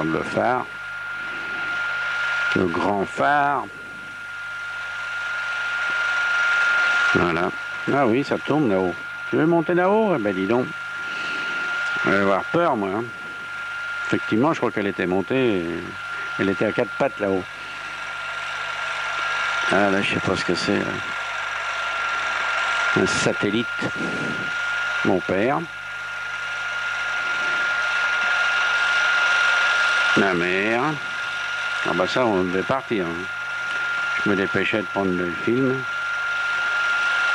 Le phare, le grand phare. Voilà. Ah oui, ça tourne là-haut. Tu veux monter là-haut? Eh ben dis donc. Je vais avoir peur, moi. Hein. Effectivement, je crois qu'elle était montée. Elle était à quatre pattes là-haut. Ah là, je sais pas ce que c'est. Un satellite. Mon père. Ma mère. Ah bah ça, on devait partir. Hein. Je me dépêchais de prendre le film.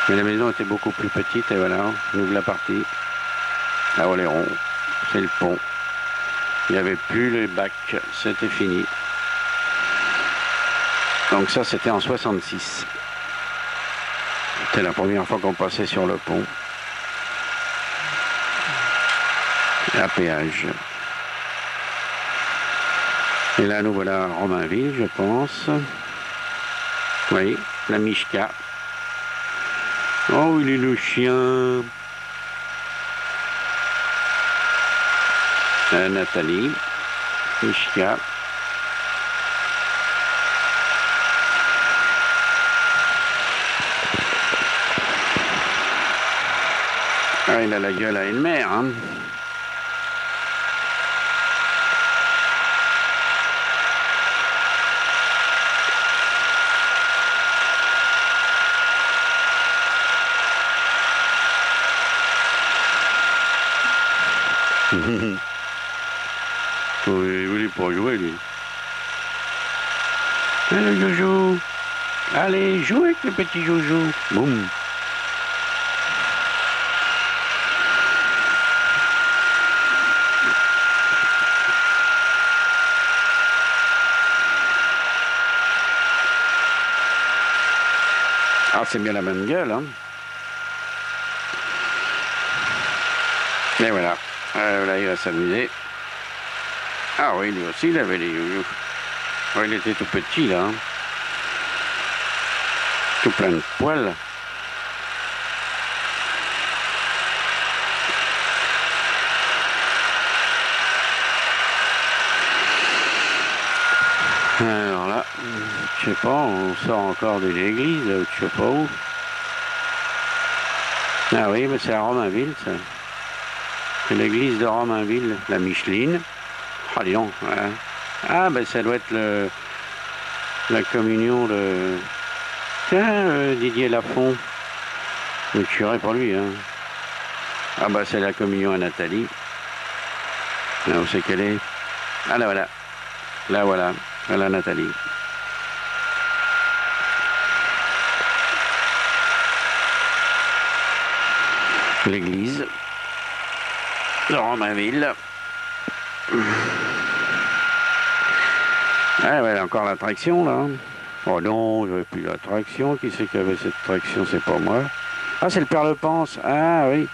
Mais la maison était beaucoup plus petite et voilà, on ouvre la partie. À Oléron, c'est le pont. Il n'y avait plus les bacs, c'était fini. Donc ça, c'était en 66. C'était la première fois qu'on passait sur le pont. À péage. Et là, nous voilà à Romainville, je pense. Oui, la Mishka. Oh, il est le chien. Nathalie. Mishka. Ah, il a la gueule à une mère, hein. Il voulait pas jouer, lui. Allez, Joujou. Allez, joue avec le petit Joujou. Boum. Ah, c'est bien la même gueule, hein. Et voilà. Là, il va s'amuser. Ah oui, lui aussi, il avait des youyous. Oh, il était tout petit, là. Hein. Tout plein de poils. Alors là, je sais pas, on sort encore d'une église, là, je sais pas où. Ah oui, mais c'est à Romainville, ça. C'est l'église de Romainville, la Micheline. Ah, dis donc, voilà. Ah, ben ça doit être la communion de... Tiens, Didier Lafont. Le curé pour lui, hein. Ah, bah c'est la communion à Nathalie. Là, où c'est qu'elle est? Ah, là, voilà. Là, voilà. Voilà Nathalie. L'église de Romainville. Ah ouais, encore l'attraction là. Oh non, il n'y avait plus l'attraction. Qui c'est qui avait cette attraction? C'est pas moi. Ah, c'est le Père Le Pense. Ah oui.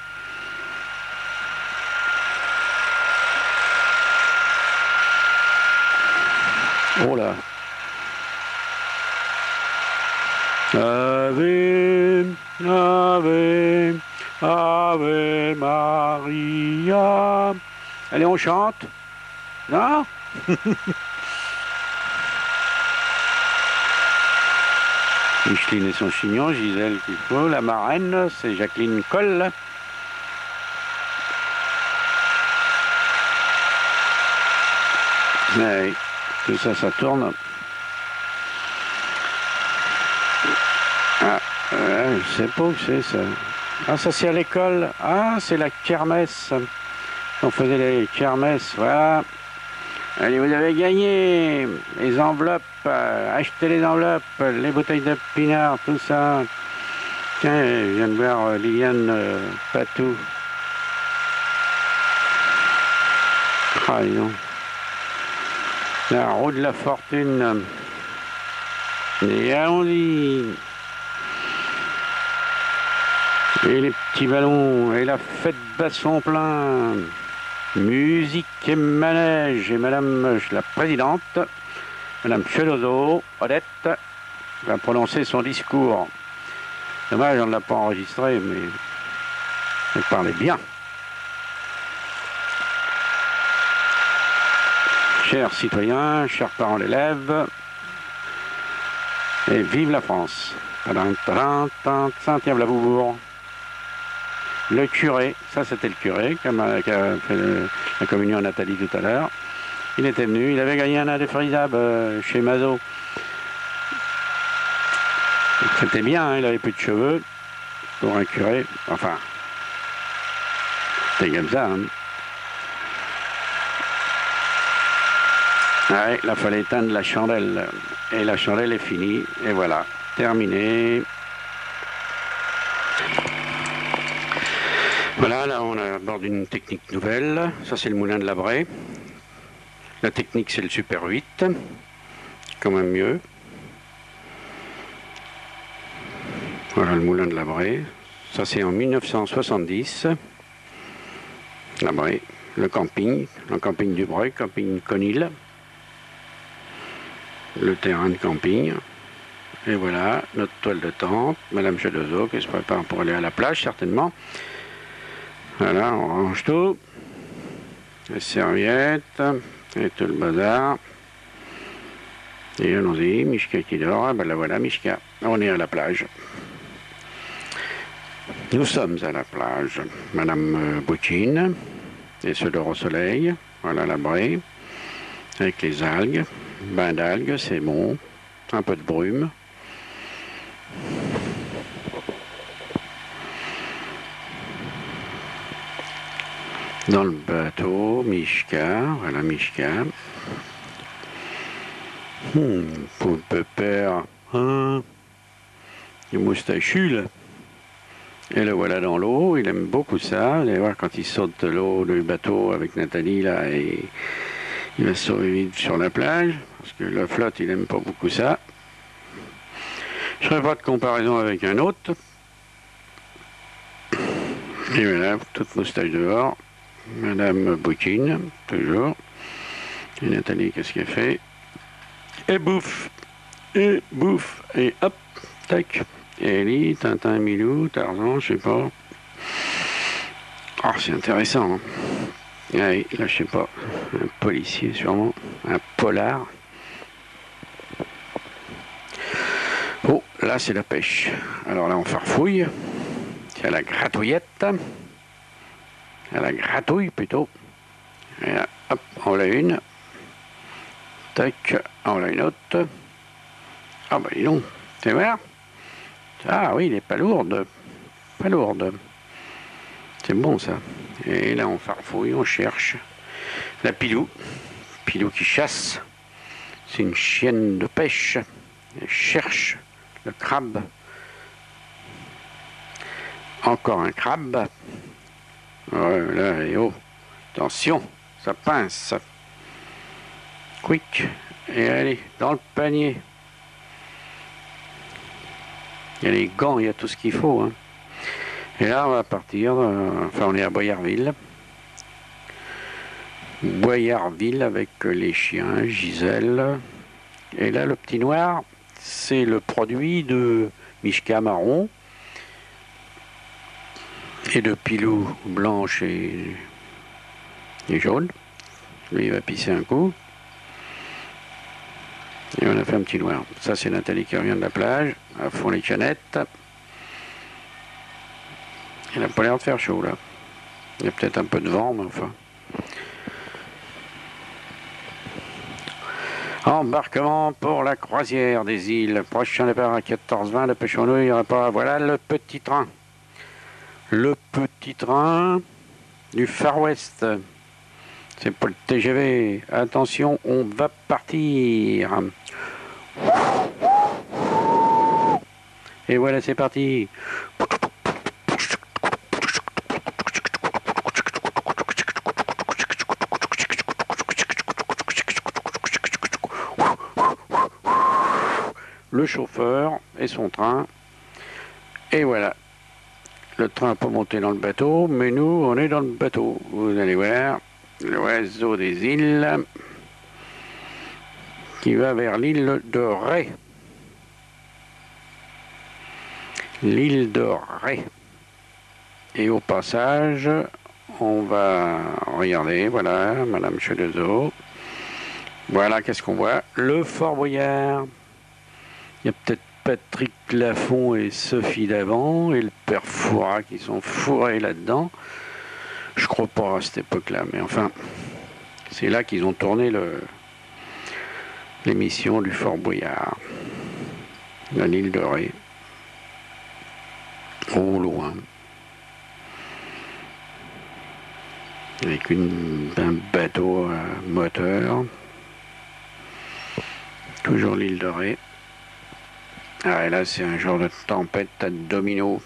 Oh là. Ave, Ave, Ave Maria. Allez, on chante. Non? Micheline et son chignon, Gisèle qu'il faut, la marraine, c'est Jacqueline Coll. Oui, tout ça, ça tourne. Ah, je sais pas où c'est ça. Ah, ça c'est à l'école. Ah, c'est la kermesse. On faisait les kermesses, voilà. Allez, vous avez gagné les enveloppes, achetez les enveloppes, les bouteilles de pinard, tout ça. Tiens, je viens de voir Liliane Patou. Ah, non. La roue de la fortune. Et allons-y. Et les petits ballons, et la fête basson plein. Musique et manège, et Madame la Présidente, Madame Chelozo, Odette, va prononcer son discours. Dommage, on ne l'a pas enregistré, mais elle parlait bien. Chers citoyens, chers parents d'élèves, et vive la France. Saint-Yves-la-Boubourg. Le curé, ça c'était le curé qui a fait la communion à Nathalie tout à l'heure. Il était venu, il avait gagné un indéfrisable chez Mazo. C'était bien, hein, il avait plus de cheveux pour un curé. Enfin, c'était comme ça. Hein. Ouais, il fallait éteindre la chandelle. Et la chandelle est finie. Et voilà, terminé. Voilà, là on aborde une technique nouvelle. Ça c'est le moulin de la Braie. La technique c'est le Super 8. Quand même mieux. Voilà le moulin de la Braie. Ça c'est en 1970. La Braie. Le camping du Breuil, camping Conil. Le terrain de camping. Et voilà, notre toile de tente, Madame Chedezo qui se prépare pour aller à la plage certainement. Voilà, on range tout. Les serviettes et tout le bazar. Et allons-y, Mishka qui dort, ben la voilà Mishka, on est à la plage. Nous sommes à la plage, Madame Boutine, et se dort au soleil, voilà la Braie, avec les algues. Bain d'algues, c'est bon. Un peu de brume. Dans le bateau, Mishka. Voilà Mishka. Pauvre pépère. Hein, il est moustachu, là. Et le voilà dans l'eau. Il aime beaucoup ça. Vous allez voir quand il saute de l'eau du bateau avec Nathalie, là, et il va se sauver vite sur la plage, parce que la flotte, il n'aime pas beaucoup ça. Je ne ferai pas de comparaison avec un autre. Et voilà, toute moustache dehors. Madame Boutine, toujours. Et Nathalie, qu'est-ce qu'elle fait? Et bouffe. Et bouffe. Et hop, tac. Et Ellie, Tintin, Milou, Tarzan, je sais pas. Ah, c'est intéressant, hein. Ouais, là, je sais pas, un policier sûrement, un polar. Oh, là, c'est la pêche. Alors là, on farfouille. C'est à la gratouillette. À la gratouille, plutôt. Et là, hop, on l'a une. Tac, on l'a une autre. Ah, bah, dis donc, c'est vrai. Ah oui, il est pas lourde. Pas lourde. C'est bon, ça. Et là, on farfouille, on cherche. La Pilou. Pilou qui chasse. C'est une chienne de pêche. Elle cherche le crabe. Encore un crabe. Ouais, là, et oh. Attention, ça pince. Quick. Et allez, dans le panier. Il y a les gants, il y a tout ce qu'il faut. Hein. Et là, on va partir. Enfin, on est à Boyarville. Boyarville avec les chiens, Gisèle. Et là, le petit noir, c'est le produit de Mishka marron et de Pilou blanche et jaune. Lui, il va pisser un coup. Et on a fait un petit noir. Ça, c'est Nathalie qui revient de la plage, à fond les canettes. Il n'a pas l'air de faire chaud, là. Il y a peut-être un peu de vent, mais enfin. Embarquement pour la croisière des îles. Prochain départ à 14h20 de Pêche-en-Eau, il n'y aura pas. Voilà le petit train. Le petit train du Far West. C'est pour le TGV. Attention, on va partir. Et voilà, c'est parti. Le chauffeur et son train. Et voilà. Le train peut monter dans le bateau, mais nous, on est dans le bateau. Vous allez voir, l'oiseau des îles qui va vers l'île de Ré. L'île de Ré. Et au passage, on va regarder, voilà, Madame Chedezo Voilà, qu'est-ce qu'on voit? Le Fort Boyard. Il y a peut-être Patrick Lafont et Sophie Davant et le père Fouras qui sont fourrés là-dedans. Je crois pas à cette époque-là, mais enfin, c'est là qu'ils ont tourné l'émission du Fort Boyard, à l'île de Ré, au loin, avec un bateau à moteur, toujours l'île de Ré. Ah, et là, c'est un genre de tempête à domino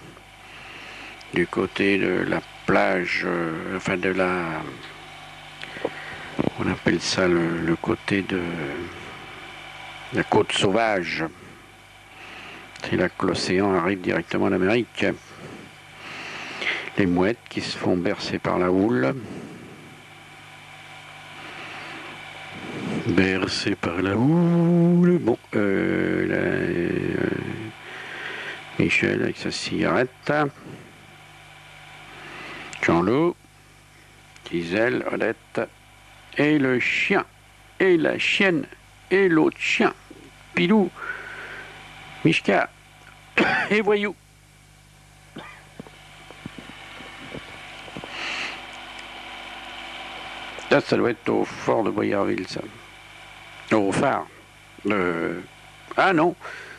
du côté de la plage, enfin de la... On appelle ça le côté de la côte sauvage. C'est là que l'océan arrive directement d'Amérique. Les mouettes qui se font bercer par la houle. Bercé par la houle. Bon, Michel avec sa cigarette. Jean-Loup, Gisèle, Odette, et le chien, et la chienne, et l'autre chien, Pilou, Mishka, et Voyou. Là, ça doit être au fort de Boyarville, ça. Au phare. Ah non,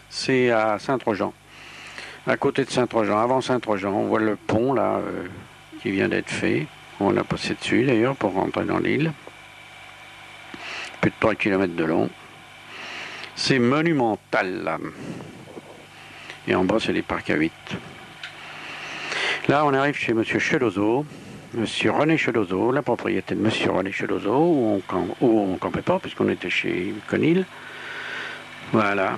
c'est à Saint-Trojan. À côté de Saint-Trojan, avant Saint-Trojan, on voit le pont, là, qui vient d'être fait. On a passé dessus, d'ailleurs, pour rentrer dans l'île. Plus de 3 km de long. C'est monumental, là. Et en bas, c'est les parcs à 8. Là, on arrive chez M. Chelozo, M. René Chelozo, la propriété de M. René Chelozo, où on campait pas, puisqu'on était chez Conil. Voilà.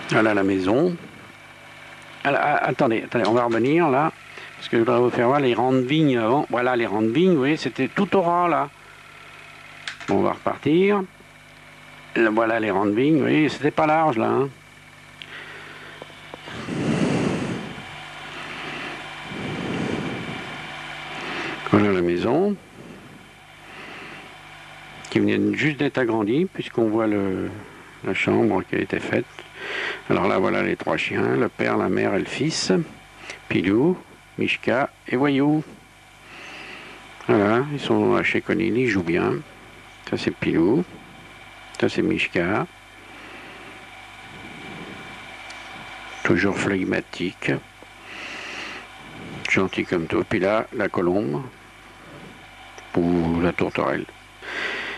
Voilà la maison. Alors, attendez, on va revenir, là. Parce que je voudrais vous faire voir les rangs de vignes avant. Voilà les rangs de vignes, vous voyez, c'était tout au ras là. Bon, on va repartir. Là, voilà les rangs de vignes, vous voyez, c'était pas large là. Hein. Voilà la maison. Qui venait juste d'être agrandie, puisqu'on voit la chambre qui a été faite. Alors là, voilà les 3 chiens, le père, la mère et le fils. Pilou, Mishka et Voyou. Voilà, ils sont chez Conil, ils jouent bien. Ça c'est Pilou. Ça c'est Mishka. Toujours flegmatique. Gentil comme tout. Puis là, la colombe. Ou la tourterelle.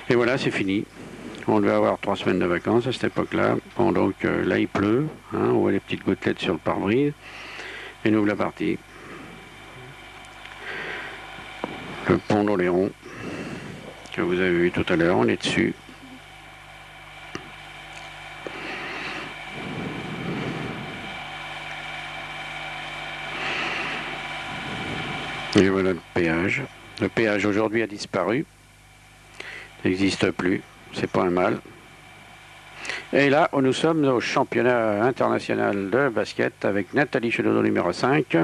Et voilà, c'est fini. On devait avoir 3 semaines de vacances à cette époque-là. Bon, donc là, il pleut. Hein, on voit les petites gouttelettes sur le pare-brise. Et nous voilà partis. Le pont d'Oléron, que vous avez vu tout à l'heure, on est dessus. Et voilà le péage. Le péage aujourd'hui a disparu. Il n'existe plus. C'est pas un mal. Et là, nous sommes au championnat international de basket avec Nathalie Chelozo numéro 5.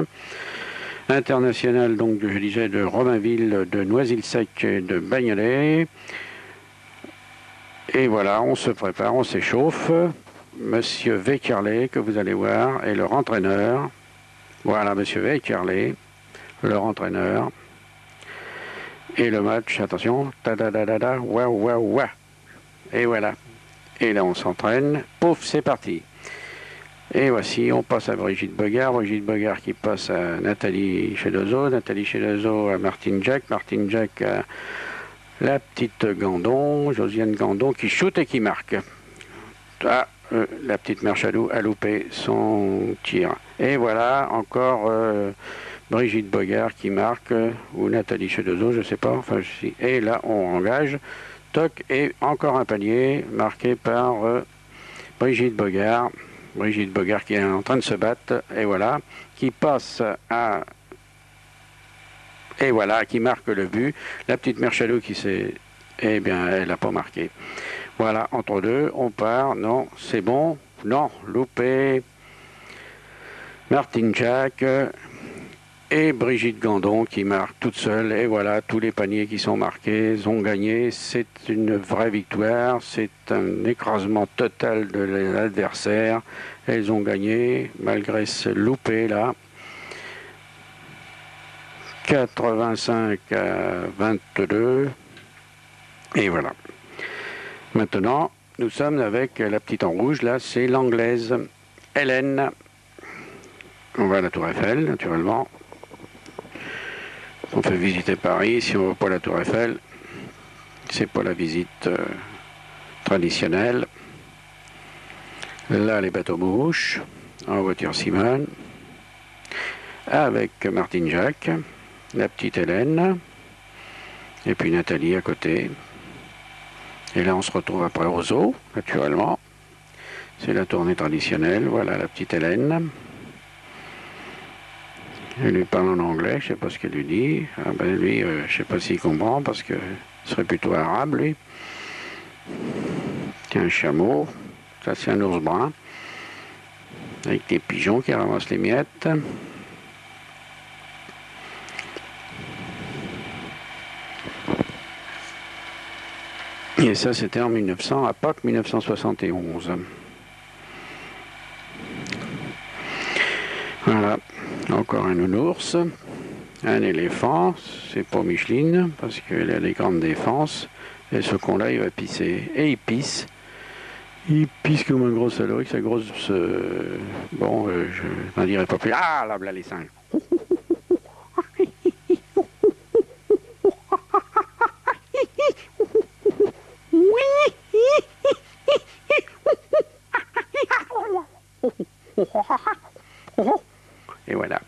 International, donc, je disais, de Romainville, de Noisy-le-Sec et de Bagnolet. Et voilà, on se prépare, on s'échauffe. Monsieur Vécarlet, que vous allez voir, est leur entraîneur. Voilà, Monsieur Vécarlet, leur entraîneur. Et le match, attention, ta-da-da-da-da, waouh, waouh, waouh. Et voilà. Et là, on s'entraîne. Pouf, c'est parti. Et voici, on passe à Brigitte Bogard qui passe à Nathalie Chelozo à Martine Jack à la petite Gandon, Josiane Gandon, qui shoot et qui marque. Ah, la petite Merchadou a loupé son tir. Et voilà, encore Brigitte Bogard qui marque, ou Nathalie Chelozo, je sais pas, enfin, et là, on engage. Toc, et encore un panier marqué par Brigitte Bogard qui est en train de se battre, et voilà, qui passe à... Et voilà, qui marque le but. La petite Merchadou qui s'est... Eh bien, elle n'a pas marqué. Voilà, entre deux, on part. Non, c'est bon. Non, loupé. Martine Jack. et Brigitte Gandon qui marque toute seule. Et voilà, tous les paniers qui sont marqués ont gagné. C'est une vraie victoire. C'est un écrasement total de l'adversaire. Elles ont gagné malgré ce loupé là. 85 à 22. Et voilà. Maintenant, nous sommes avec la petite en rouge. Là, c'est l'anglaise Hélène. On va à la Tour Eiffel, naturellement. On fait visiter Paris. Si on ne va pas à la Tour Eiffel, c'est pas la visite traditionnelle. Là, les bateaux mouches, en voiture Simone, avec Martine Jacques, la petite Hélène, et puis Nathalie à côté. Et là, on se retrouve après aux eaux, naturellement. C'est la tournée traditionnelle. Voilà la petite Hélène. Elle lui parle en anglais, je ne sais pas ce qu'elle lui dit. Ah ben lui, je ne sais pas s'il comprend parce que ce serait plutôt arabe, lui. C'est un chameau. Ça, c'est un ours brun. Avec des pigeons qui ramassent les miettes. Et ça, c'était en 1900, à Pâques 1971. Voilà, encore un nounours, un éléphant, c'est pour Micheline, parce qu'elle a des grandes défenses, et ce con-là, il va pisser. Et il pisse comme un gros salaud, avec sa grosse... bon, je n'en dirai pas plus. Ah, là, les singes. Et voilà,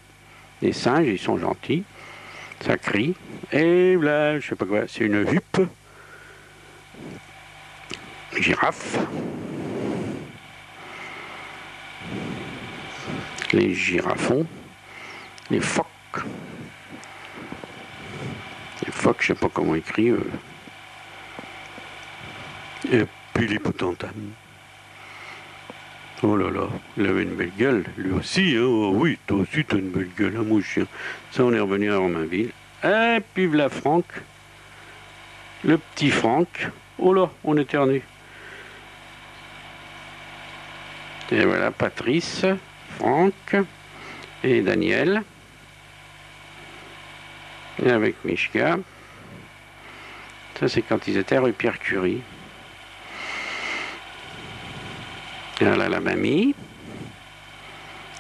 les singes, ils sont gentils, ça crie, et là, je sais pas quoi, c'est une huppe, girafe, les girafons, les phoques, je sais pas comment écrire, et puis l'hippopotame. Oh là là, il avait une belle gueule, lui aussi, hein. Oh oui, toi aussi t'as une belle gueule, hein, mon chien. Ça, on est revenu à Romainville. Et puis voilà Franck, le petit Franck. Oh là, on éternue. Et voilà Patrice, Franck et Daniel. Et avec Mishka. Ça, c'est quand ils étaient rue Pierre Curie. Et voilà la mamie.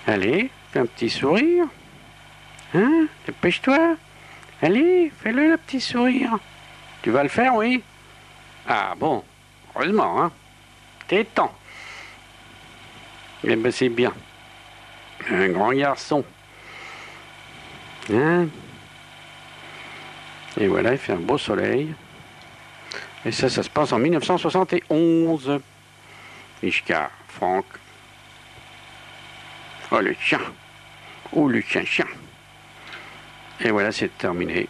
Allez, fais un petit sourire. Hein? Dépêche-toi. Allez, fais-le le petit sourire. Tu vas le faire, oui? Ah bon, heureusement, hein? T'es temps. Eh ben c'est bien. Un grand garçon. Hein? Et voilà, il fait un beau soleil. Et ça se passe en 1971. Mishka, Franck. Oh le chien. Oh le chien. Et voilà, c'est terminé.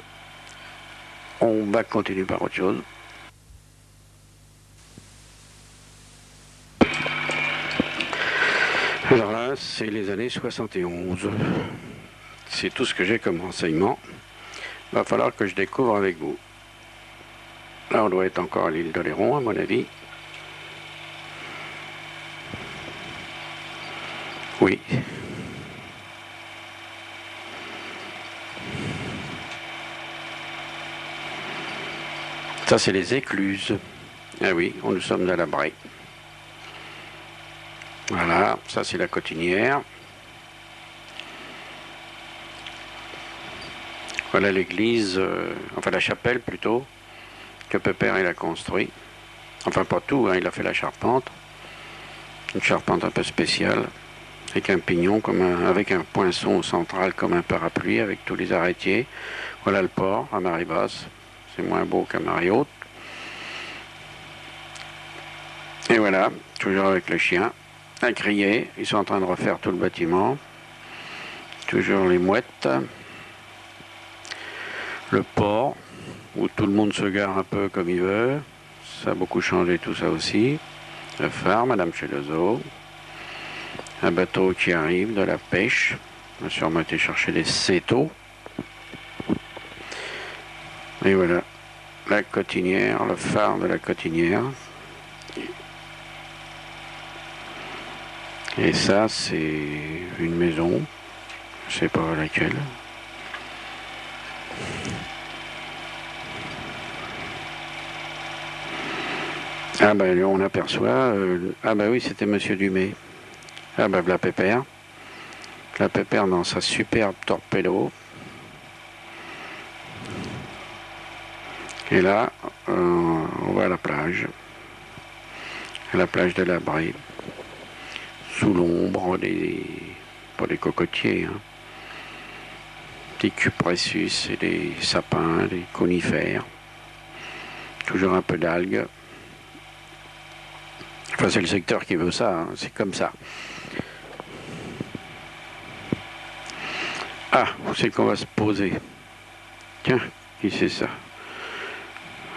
On va continuer par autre chose. Alors là, c'est les années 71. C'est tout ce que j'ai comme renseignement. Il va falloir que je découvre avec vous. Là, on doit être encore à l'île d'Oléron, à mon avis. Oui. Ça, c'est les écluses. Ah oui, nous sommes à la Braye. Voilà, ça c'est la cotinière. Voilà l'église, enfin la chapelle plutôt, que Pépère il a construit. Enfin pas tout, hein, il a fait la charpente. Une charpente un peu spéciale, avec un pignon, avec un poinçon central comme un parapluie, avec tous les arrêtiers. Voilà le port à marée basse, c'est moins beau qu'à marée haute. Et voilà, toujours avec le chien, à crier, ils sont en train de refaire tout le bâtiment. Toujours les mouettes. Le port, où tout le monde se gare un peu comme il veut. Ça a beaucoup changé tout ça aussi. Le phare, Madame Chelozo. Un bateau qui arrive de la pêche. On a sûrement été chercher des cétos. Et voilà, la cotinière, le phare de la cotinière. Et ça, c'est une maison, je sais pas laquelle. Ah ben on aperçoit, ah ben oui, c'était Monsieur Dumay. Ah ben la Pépère. La Pépère dans sa superbe torpedo. Et là, on va à la plage de la Brie, sous l'ombre pas des cocotiers, hein, des cupressus et des sapins, des conifères, toujours un peu d'algues. Enfin, c'est le secteur qui veut ça, hein, c'est comme ça. Ah, où c'est qu'on va se poser? Tiens, qui c'est ça?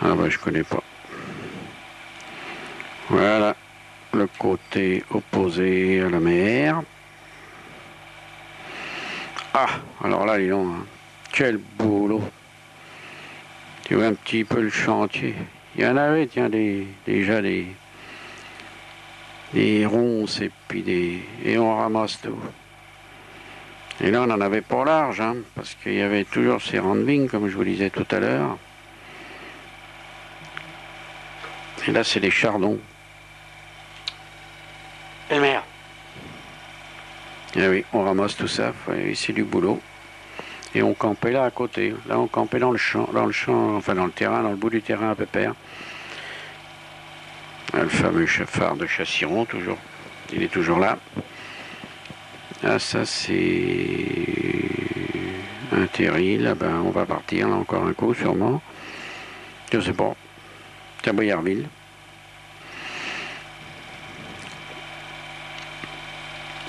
Ah bah je connais pas. Voilà, le côté opposé à la mer. Ah, alors là, dis donc, hein, quel boulot. Tu vois un petit peu le chantier. Il y en avait, tiens, déjà des ronces et puis et on ramasse tout. Et là, on n'en avait pas large, hein, parce qu'il y avait toujours ces rangs de vignes, comme je vous disais tout à l'heure. Et là, c'est des chardons. Et merde. Et oui, on ramasse tout ça, c'est du boulot. Et on campait là à côté. Là, on campait dans le champ, enfin dans le terrain, dans le bout du terrain à Pépère. Le fameux phare de Chasseron, toujours. Il est toujours là. Ah, ça, c'est un terril. Ah ben, on va partir là encore un coup, sûrement. Je sais pas. C'est à Boyarville.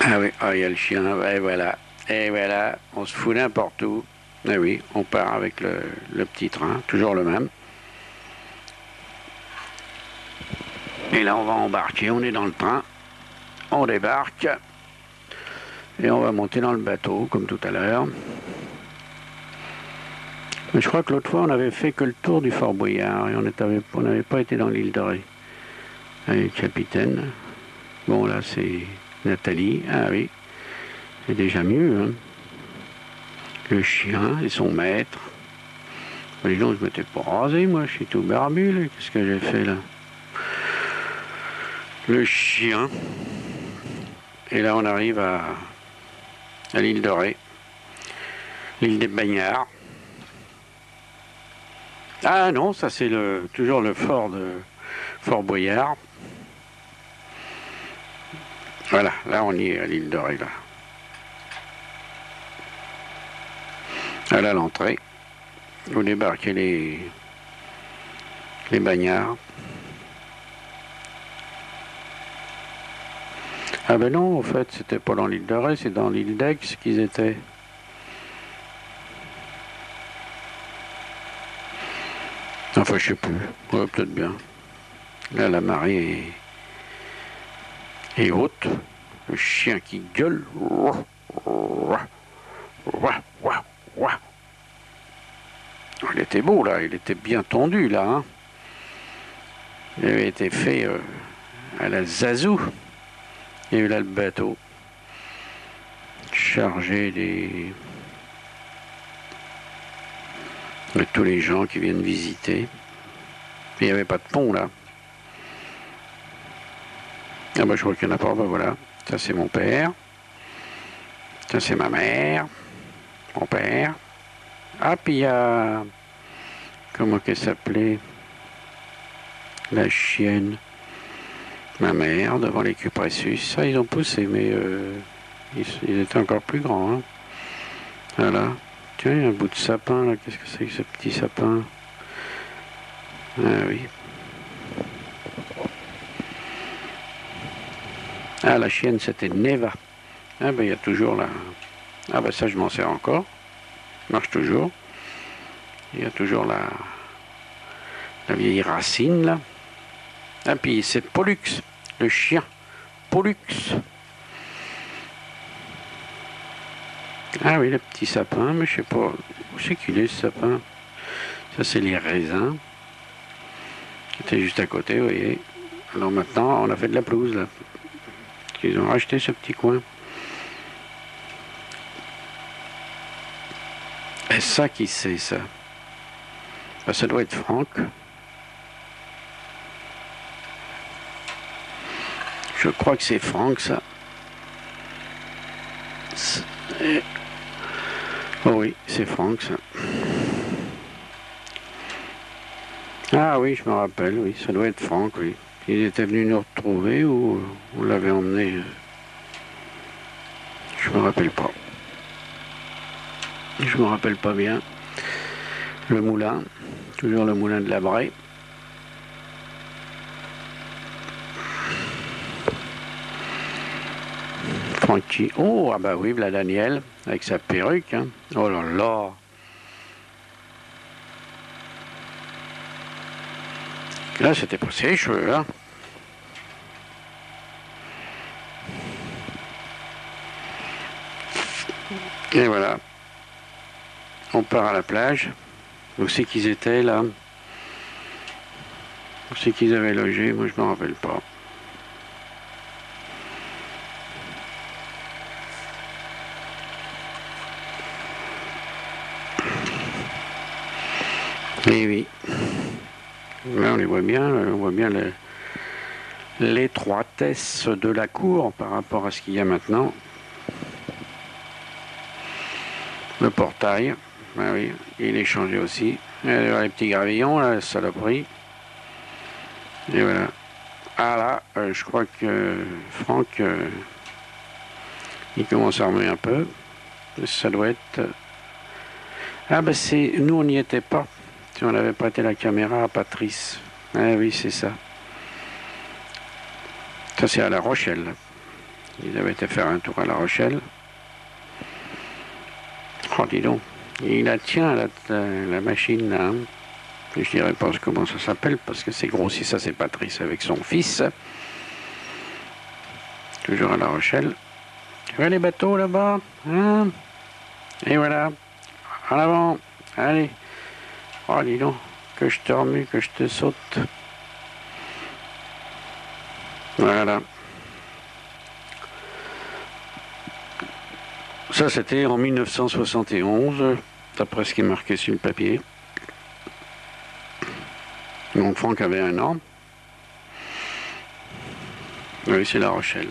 Ah oui, ah, il y a le chien. Et voilà. Et voilà, on se fout n'importe où. Ah oui, on part avec le petit train, toujours le même. Et là, on va embarquer, on est dans le train. On débarque. Et on va monter dans le bateau, comme tout à l'heure. Mais je crois que l'autre fois, on n'avait fait que le tour du Fort Boyard. Et on n'avait pas été dans l'île de Ré. Avec le capitaine. Bon, là, c'est Nathalie. Ah oui. C'est déjà mieux, hein. Le chien et son maître. Dis donc, je m'étais pas rasé, moi. Je suis tout barbu, là. Qu'est-ce que j'ai fait, là? Le chien. Et là, on arrive à l'île de Ré. L'île des Bagnards. Ah non, ça c'est toujours le fort de Fort Boyard. Voilà, là on y est à l'île de Ré, là. Voilà l'entrée. Vous débarquez les Bagnards. Ah ben non, en fait, c'était pas dans l'île de Ré, c'est dans l'île d'Aix qu'ils étaient. Enfin, je sais plus. Ouais, peut-être bien. Là, la marée est haute. Le chien qui gueule. Il était beau, là. Il était bien tendu, là. Hein. Il avait été fait à la Zazou. Il y a eu là le bateau. Chargé de tous les gens qui viennent visiter. Il n'y avait pas de pont là. Ah bah je vois qu'il n'y en a pas, bah voilà. Ça c'est mon père. Ça c'est ma mère. Mon père. Ah puis il y a... Comment qu'elle s'appelait? La chienne. Ma mère devant les cupressus. Ça ils ont poussé mais ils étaient encore plus grands. Hein. Voilà. Tiens, il y a un bout de sapin là. Qu'est-ce que c'est que ce petit sapin? Ah oui. Ah, la chienne, c'était Neva. Ah, ben, il y a toujours la... Ah, ben, ça, je m'en sers encore. Marche toujours. Il y a toujours la vieille racine, là. Ah, puis c'est Pollux, le chien. Pollux. Ah oui, le petit sapin, mais je sais pas où c'est qu'il est, ce sapin. Ça, c'est les raisins qui étaient juste à côté, vous voyez. Alors maintenant, on a fait de la pelouse, là. Ils ont racheté ce petit coin. Et ça, qui c'est, ça? Ben, ça doit être Franck. Je crois que c'est Franck, ça. Oh oui, c'est Franck, ça. Ah oui, je me rappelle, oui, ça doit être Franck, oui. Il était venu nous retrouver ou on l'avait emmené? Je me rappelle pas. Je me rappelle pas bien. Le moulin, toujours le moulin de la Braie. Francky. Oh, ah bah oui, la Daniel, avec sa perruque. Hein. Oh là là. Là, c'était pas ses cheveux, hein. Et voilà. On part à la plage. Où c'est qu'ils étaient, là? Où c'est qu'ils avaient logé? Moi, je me rappelle pas. Et oui. Là, on les voit bien. On voit bien l'étroitesse de la cour par rapport à ce qu'il y a maintenant. Le portail, ben oui, il est changé aussi. Les petits gravillons, là, la saloperie. Et voilà. Ah là, je crois que Franck, il commence à remuer un peu. Ça doit être... Ah ben c'est... Nous, on n'y était pas. Si on avait prêté la caméra à Patrice. Ah oui, c'est ça. Ça, c'est à La Rochelle. Ils avaient été faire un tour à La Rochelle. Oh, dis donc. Il la tient, la machine, là. Hein. Je dirais pas comment ça s'appelle, parce que c'est grossi. Ça, c'est Patrice avec son fils. Toujours à La Rochelle. Tu vois les bateaux, là-bas, hein? Et voilà. En avant. Allez. Oh, dis donc. Que je te remue, que je te saute. Voilà. Ça, c'était en 1971, d'après ce qui est marqué sur le papier. Donc Franck avait 1 an. Oui, c'est La Rochelle.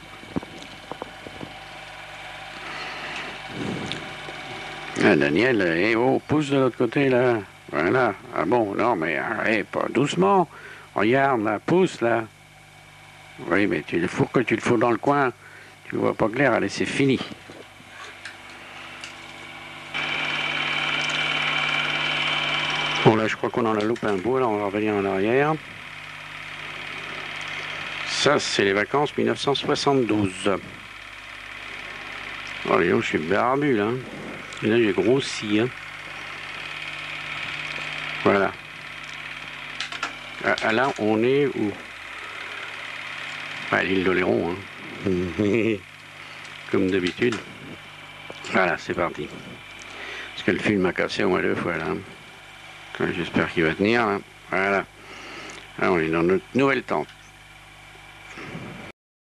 Ah, Daniel, oh, pousse de l'autre côté, là. Voilà. Ah bon, non, mais arrête, pas doucement. Regarde, là, pousse, là. Oui, mais il faut que tu le fous dans le coin. Tu le vois pas clair, allez, c'est fini. Bon, là, je crois qu'on en a loupé un bout, là, on va revenir en arrière. Ça, c'est les vacances 1972. Oh, je suis barbu, là. Et là, j'ai grossi, hein. Voilà. Ah, là, on est où? À l'île d'Oléron, hein. Comme d'habitude. Voilà, c'est parti. Parce que le film a cassé au moins 2 fois, là. J'espère qu'il va tenir, là. Voilà. Là, on est dans notre nouvelle tente.